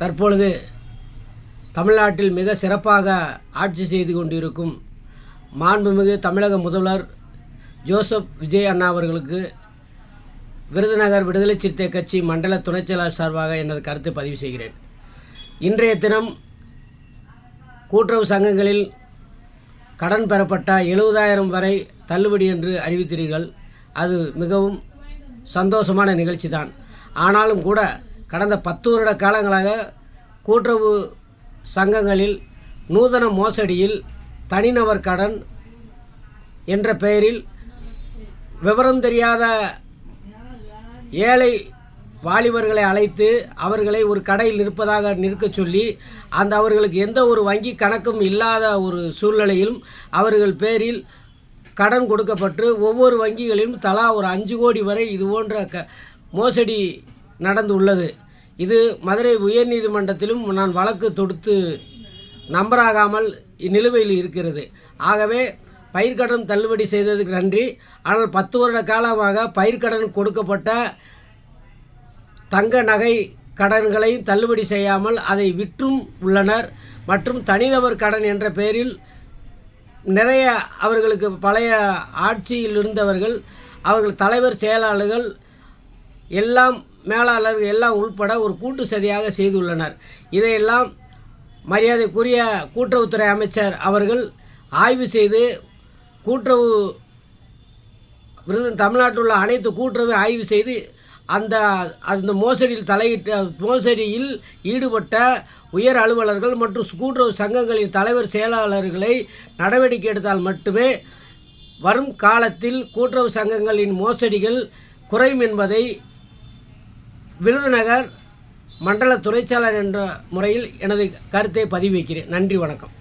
தற்பொழுது தமிழ்நாட்டில் மிக சிறப்பாக ஆட்சி செய்து கொண்டிருக்கும் மாண்புமிகு தமிழக முதல்வர் ஜோசப் விஜய் அண்ணா அவர்களுக்கு விருதுநகர் விடுதலை சிறுத்தை கட்சி மண்டல துணைச் செயலாளர் சார்பாக எனது கருத்தை பதிவு செய்கிறேன். இன்றைய தினம் கூட்டுறவு சங்கங்களில் கடன் பெறப்பட்ட 70,000 வரை தள்ளுபடி என்று அறிவித்தீர்கள். அது மிகவும் சந்தோஷமான நிகழ்ச்சி தான். ஆனாலும் கூட கடந்த 10 வருட காலங்களாக கூட்டுறவு சங்கங்களில் நூதன மோசடியில் தனிநபர் கடன் என்ற பெயரில் விவரம் தெரியாத ஏழை வாலிபர்களை அழைத்து அவர்களை ஒரு கடையில் நிற்கச் சொல்லி அவர்களுக்கு எந்த ஒரு வங்கி கணக்கும் இல்லாத ஒரு சூழ்நிலையிலும் அவர்கள் பேரில் கடன் கொடுக்கப்பட்டு ஒவ்வொரு வங்கிகளிலும் தலா ஒரு 5 கோடி வரை இது போன்ற மோசடி நடந்து உள்ளது. இது மதுரை உயர்நீதிமன்றத்திலும் நான் வழக்கு தொடுத்து நம்பராகாமல் நிலுவையில் இருக்கிறது. ஆகவே பயிர்க்கடன் தள்ளுபடி செய்ததுக்கு நன்றி. ஆனால் 10 வருட காலமாக பயிர்க்கடன் கொடுக்கப்பட்ட தங்க நகை கடன்களை தள்ளுபடி செய்யாமல் அதை விற்றும் உள்ளனர். மற்றும் தனிநபர் கடன் என்ற பெயரில் நிறைய அவர்களுக்கு பழைய ஆட்சியில் இருந்தவர்கள் அவர்கள் தலைவர் செயலாளர்கள் எல்லாம் மேலாளர்கள் எல்லாம் உள்பட ஒரு கூட்டு சதியாக செய்துள்ளனர். இதையெல்லாம் மரியாதைக்குரிய கூட்டுறவுத்துறை அமைச்சர் அவர்கள் ஆய்வு செய்து தமிழ்நாட்டில் உள்ள அனைத்து கூட்டுறவை ஆய்வு செய்து அந்த மோசடியில் ஈடுபட்ட உயர் அலுவலர்கள் மற்றும் கூட்டுறவு சங்கங்களின் தலைவர் செயலாளர்களை நடவடிக்கை எடுத்தால் மட்டுமே வரும் காலத்தில் கூட்டுறவு சங்கங்களின் மோசடிகள் குறையும் என்பதை விருதுநகர் மண்டல துணைச் செயலாளர் என்ற முறையில் எனது கருத்தை பதிவு வைக்கிறேன். நன்றி, வணக்கம்.